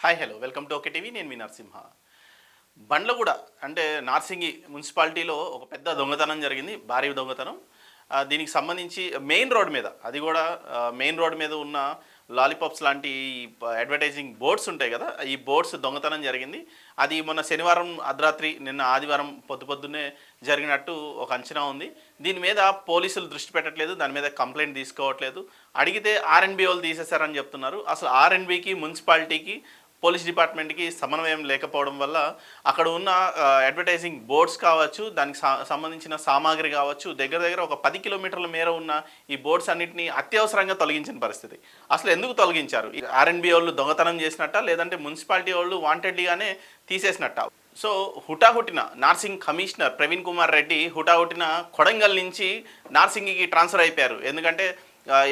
Hi hello welcome to okay TV. నేను మీ నరసింహ. బండ్లగూడ అంటే నార్సింగి మున్సిపాలిటీలో ఒక పెద్ద దొంగతనం జరిగింది, భారీ దొంగతనం. దీనికి సంబంధించి మెయిన్ రోడ్ మీద, అది కూడా మెయిన్ రోడ్ మీద ఉన్న లాలీపాప్స్ లాంటి అడ్వర్టైజింగ్ బోర్డ్స్ ఉంటాయి కదా, ఈ బోర్డ్స్ దొంగతనం జరిగింది. అది మొన్న శనివారం అర్ధరాత్రి, నిన్న ఆదివారం పొద్దున్నే జరిగినట్టు ఒక అంచనా ఉంది. దీని మీద పోలీసులు దృష్టి పెట్టట్లేదు, దాని మీద కంప్లైంట్ తీసుకోవట్లేదు. అడిగితే ఆర్ఎన్బి వాళ్ళు తీసేశారని చెప్తున్నారు. అసలు ఆర్ఎన్బికి మున్సిపాలిటీకి పోలీస్ డిపార్ట్మెంట్కి సమన్వయం లేకపోవడం వల్ల అక్కడ ఉన్న అడ్వర్టైజింగ్ బోర్డ్స్ కావచ్చు, దానికి సంబంధించిన సామాగ్రి కావచ్చు, దగ్గర దగ్గర ఒక 10 కిలోమీటర్ల మేర ఉన్న ఈ బోర్డ్స్ అన్నింటినీ అత్యవసరంగా తొలగించిన పరిస్థితి. అసలు ఎందుకు తొలగించారు? ఆర్ఎన్బి వాళ్ళు దొంగతనం చేసినట్ట, లేదంటే మున్సిపాలిటీ వాళ్ళు వాంటెడ్లీగానే తీసేసినట్ట? సో హుటాహుటిన నార్సింగ్ కమిషనర్ ప్రవీణ్ కుమార్ రెడ్డి హుటాహుటిన కొడంగల్ నుంచి నార్సింగికి ట్రాన్స్ఫర్ అయిపోయారు. ఎందుకంటే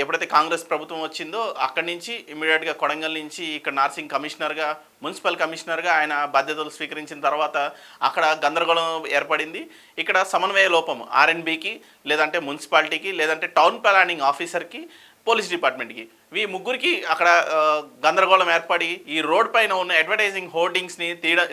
ఎప్పుడైతే కాంగ్రెస్ ప్రభుత్వం వచ్చిందో అక్కడి నుంచి ఇమీడియట్గా కొడంగల్ నుంచి ఇక్కడ నార్సింగ్ కమిషనర్గా, మున్సిపల్ కమిషనర్గా ఆయన బాధ్యతలు స్వీకరించిన తర్వాత అక్కడ గందరగోళం ఏర్పడింది. ఇక్కడ సమన్వయ లోపం ఆర్ఎన్బికి, లేదంటే మున్సిపాలిటీకి, లేదంటే టౌన్ ప్లానింగ్ ఆఫీసర్కి, పోలీస్ డిపార్ట్మెంట్కి, ఈ ముగ్గురికి అక్కడ గందరగోళం ఏర్పడి ఈ రోడ్ పైన ఉన్న అడ్వర్టైజింగ్ హోర్డింగ్స్ని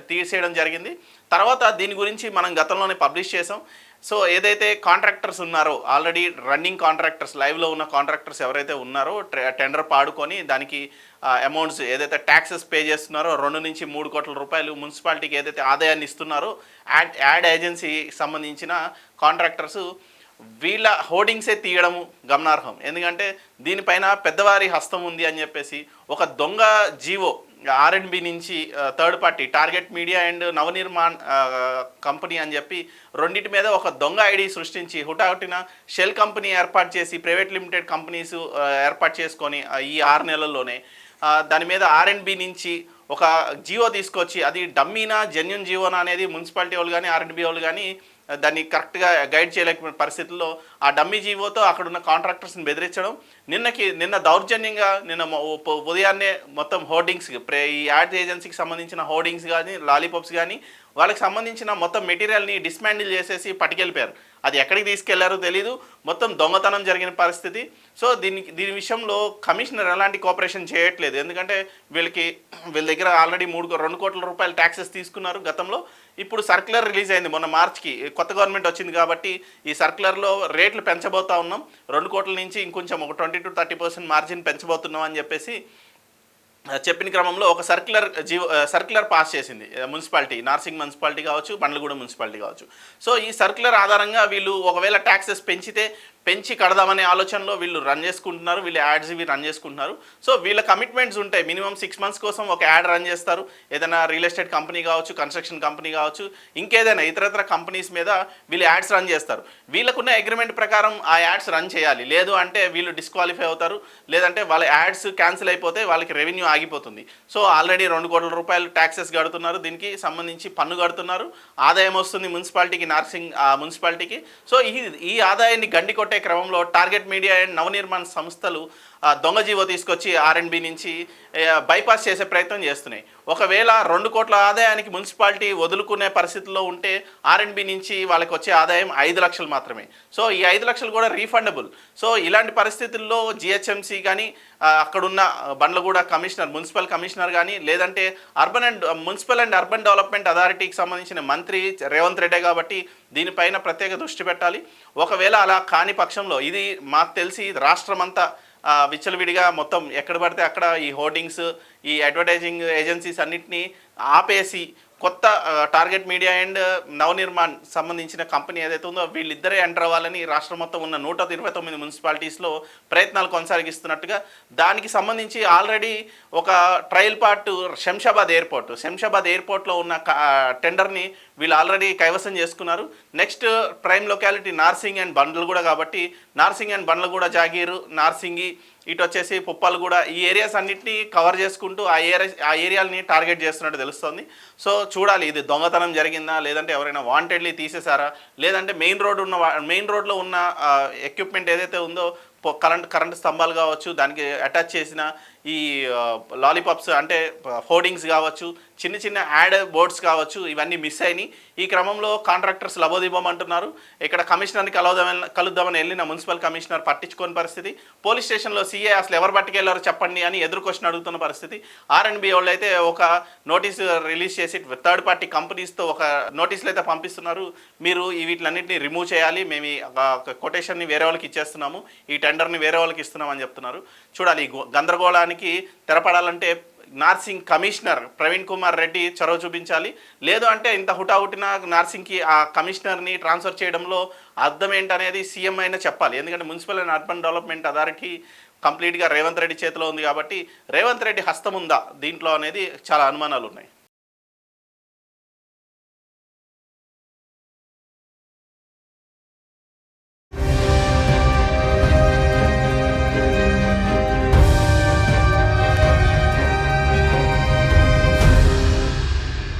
తీసేయడం జరిగింది. తర్వాత దీని గురించి మనం గతంలోనే పబ్లిష్ చేసాం. సో ఏదైతే కాంట్రాక్టర్స్ ఉన్నారో, ఆల్రెడీ రన్నింగ్ కాంట్రాక్టర్స్, లైవ్లో ఉన్న కాంట్రాక్టర్స్ ఎవరైతే ఉన్నారో, టెండర్ పాడుకొని దానికి అమౌంట్స్ ఏదైతే ట్యాక్సెస్ పే చేస్తున్నారో 2 నుంచి 3 కోట్ల రూపాయలు మున్సిపాలిటీకి ఏదైతే ఆదాయాన్ని ఇస్తున్నారో, యాడ్ ఏజెన్సీ సంబంధించిన కాంట్రాక్టర్స్ వీళ్ళ హోర్డింగ్సే తీయడము గమనార్హం. ఎందుకంటే దీనిపైన పెద్దవారి హస్తం ఉంది అని చెప్పేసి ఒక దొంగ జీవో ఆర్ఎన్బి నుంచి third party target media and Navnirman company అని చెప్పి రెండింటి మీద ఒక దొంగ ఐడి సృష్టించి హుటాహుటిన షెల్ కంపెనీ ఏర్పాటు చేసి, ప్రైవేట్ లిమిటెడ్ కంపెనీస్ ఏర్పాటు చేసుకొని ఈ 6 నెలల్లోనే దాని మీద ఆర్ఎన్బి నుంచి ఒక జియో తీసుకొచ్చి, అది డమ్మీనా జెన్యున్ జియోనా అనేది మున్సిపాలిటీ వాళ్ళు కానీ ఆర్ఎన్బి వాళ్ళు కానీ దాన్ని కరెక్ట్గా గైడ్ చేయలేకపోయిన పరిస్థితుల్లో ఆ డమ్మీ జీవోతో అక్కడున్న కాంట్రాక్టర్స్ని బెదిరించడం, నిన్న దౌర్జన్యంగా ఉదయాన్నే మొత్తం హోర్డింగ్స్, ఈ యాడ్ ఏజెన్సీకి సంబంధించిన హోర్డింగ్స్ కానీ, లాలీపాప్స్ కానీ, వాళ్ళకి సంబంధించిన మొత్తం మెటీరియల్ని డిస్మాండిల్ చేసేసి పట్టుకెళ్ళిపోయారు. అది ఎక్కడికి తీసుకెళ్లారో తెలీదు. మొత్తం దొంగతనం జరిగిన పరిస్థితి. సో దీని విషయంలో కమిషనర్ ఎలాంటి కోఆపరేషన్ చేయట్లేదు. ఎందుకంటే వీళ్ళ దగ్గర ఆల్రెడీ 2 కోట్ల రూపాయలు ట్యాక్సెస్ తీసుకున్నారు గతంలో. ఇప్పుడు సర్క్యులర్ రిలీజ్ అయింది మొన్న మార్చికి, కొత్త గవర్నమెంట్ వచ్చింది కాబట్టి ఈ సర్క్యులర్లో రేట్లు పెంచబోతా ఉన్నాం, 2 కోట్ల నుంచి ఇంకొంచెం ఒక 20 to 30% మార్జిన్ పెంచబోతున్నాం అని చెప్పేసి చెప్పిన క్రమంలో ఒక సర్క్యులర్ పాస్ చేసింది మున్సిపాలిటీ, నార్సింగ్ మున్సిపాలిటీ కావచ్చు, బండ్లగూడ మున్సిపాలిటీ కావచ్చు. సో ఈ సర్క్యులర్ ఆధారంగా వీళ్ళు ఒకవేళ ట్యాక్సెస్ పెంచి కడదామనే ఆలోచనలో వీళ్ళు రన్ చేసుకుంటున్నారు, వీళ్ళు యాడ్స్ ఇవి రన్ చేసుకుంటున్నారు. సో వీళ్ళ కమిట్మెంట్స్ ఉంటాయి. మినిమం 6 months కోసం ఒక యాడ్ రన్ చేస్తారు. ఏదైనా రియల్ ఎస్టేట్ కంపెనీ కావచ్చు, కన్స్ట్రక్షన్ కంపెనీ కావచ్చు, ఇంకేదైనా ఇతరత్ర కంపెనీస్ మీద వీళ్ళు యాడ్స్ రన్ చేస్తారు. వీళ్ళకున్న అగ్రిమెంట్ ప్రకారం ఆ యాడ్స్ రన్ చేయాలి. లేదు అంటే వీళ్ళు డిస్క్వాలిఫై అవుతారు, లేదంటే వాళ్ళ యాడ్స్ క్యాన్సిల్ అయిపోతే వాళ్ళకి రెవెన్యూ ఆగిపోతుంది. సో ఆల్రెడీ 2 కోట్ల రూపాయలు ట్యాక్సెస్ కడుతున్నారు, దీనికి సంబంధించి పన్ను కడుతున్నారు, ఆదాయం వస్తుంది మున్సిపాలిటీకి, నార్సింగ్ మున్సిపాలిటీకి. సో ఈ ఆదాయాన్ని గండి కొట్టే క్రమంలో టార్గెట్ మీడియా అండ్ నవనిర్మాణ సంస్థలు దొంగ జీవో తీసుకొచ్చి ఆర్ఎన్బి నుంచి బైపాస్ చేసే ప్రయత్నం చేస్తున్నాయి. ఒకవేళ 2 కోట్ల ఆదాయానికి మున్సిపాలిటీ వదులుకునే పరిస్థితుల్లో ఉంటే ఆర్ఎన్బి నుంచి వాళ్ళకి వచ్చే ఆదాయం 5 లక్షలు మాత్రమే. సో ఈ 5 లక్షలు కూడా రీఫండబుల్. సో ఇలాంటి పరిస్థితుల్లో జిహెచ్ఎంసీ కానీ, అక్కడున్న బండ్లగూడ కమిషనర్, మున్సిపల్ కమిషనర్ కానీ, లేదంటే మున్సిపల్ అండ్ అర్బన్ డెవలప్మెంట్ అథారిటీకి సంబంధించిన మంత్రి రేవంత్ రెడ్డే కాబట్టి దీనిపైన ప్రత్యేక దృష్టి పెట్టాలి. ఒకవేళ అలా కాని పక్షంలో ఇది మాకు తెలిసి రాష్ట్రమంతా విచ్చలవిడిగా మొత్తం ఎక్కడ పడితే అక్కడ ఈ హోర్డింగ్స్, ఈ అడ్వర్టైజింగ్ ఏజెన్సీస్ అన్నింటినీ ఆపేసి కొత్త టార్గెట్ మీడియా అండ్ నవనిర్మాణ్ సంబంధించిన కంపెనీ ఏదైతే ఉందో వీళ్ళిద్దరే ఎంటర్ అవ్వాలని రాష్ట్రం మొత్తం ఉన్న 129 మున్సిపాలిటీస్లో ప్రయత్నాలు కొనసాగిస్తున్నట్టుగా, దానికి సంబంధించి ఆల్రెడీ ఒక ట్రయల్ పార్ట్ శంషాబాద్ ఎయిర్పోర్ట్లో ఉన్న టెండర్ని వీళ్ళు ఆల్రెడీ కైవసం చేసుకున్నారు. Next prime locality Narsing and Bandlaguda కాబట్టి నార్సింగ్ అండ్ బండ్లగూడ, జాగీరు, నార్సింగి, ఇటు వచ్చేసి పుప్పాలగూడ, ఈ ఏరియాస్ అన్నింటినీ కవర్ చేసుకుంటూ ఆ ఏరియాలని టార్గెట్ చేస్తున్నట్టు తెలుస్తుంది. సో చూడాలి ఇది దొంగతనం జరిగిందా, లేదంటే ఎవరైనా వాంటెడ్లీ తీసేశారా, లేదంటే మెయిన్ రోడ్లో ఉన్న ఎక్విప్మెంట్ ఏదైతే ఉందో కరెంట్ స్తంభాలు కావచ్చు, దానికి అటాచ్ చేసిన ఈ లాలీపాప్స్ అంటే హోర్డింగ్స్ కావచ్చు, చిన్న చిన్న యాడ్ బోర్డ్స్ కావచ్చు, ఇవన్నీ మిస్ అయినాయి. ఈ క్రమంలో కాంట్రాక్టర్స్ లబోదిబోం అంటున్నారు. ఇక్కడ కమిషనర్ని కలుద్దామని వెళ్ళిన మున్సిపల్ కమిషనర్ పట్టించుకోని పరిస్థితి. పోలీస్ స్టేషన్లో సీఏ అసలు ఎవరు పట్టుకెళ్లారో చెప్పండి అని ఎదురు క్వశ్చన్ అడుగుతున్న పరిస్థితి. ఆర్ఎండ్బి వాళ్ళు అయితే ఒక నోటీసు రిలీజ్ చేసి థర్డ్ పార్టీ కంపెనీస్తో ఒక నోటీసులు అయితే పంపిస్తున్నారు. మీరు వీటిలన్నింటినీ రిమూవ్ చేయాలి, మేము ఈ కొటేషన్ని వేరే వాళ్ళకి ఇచ్చేస్తున్నాము, ఈ టెండర్ని వేరే వాళ్ళకి ఇస్తున్నామని చెప్తున్నారు. చూడాలి, ఈ గందరగోళానికి తెరపడాలంటే నార్సింగ్ కమిషనర్ ప్రవీణ్ కుమార్ రెడ్డి చొరవ చూపించాలి. లేదు అంటే ఇంత హుటాహుటిన నార్సింగ్కి ఆ కమిషనర్ని ట్రాన్స్ఫర్ చేయడంలో అర్థం ఏంటనేది సీఎం అయినా చెప్పాలి. ఎందుకంటే municipal and urban development authority కంప్లీట్గా రేవంత్ రెడ్డి చేతిలో ఉంది కాబట్టి రేవంత్ రెడ్డి హస్తం ఉందా దీంట్లో అనేది చాలా అనుమానాలు ఉన్నాయి.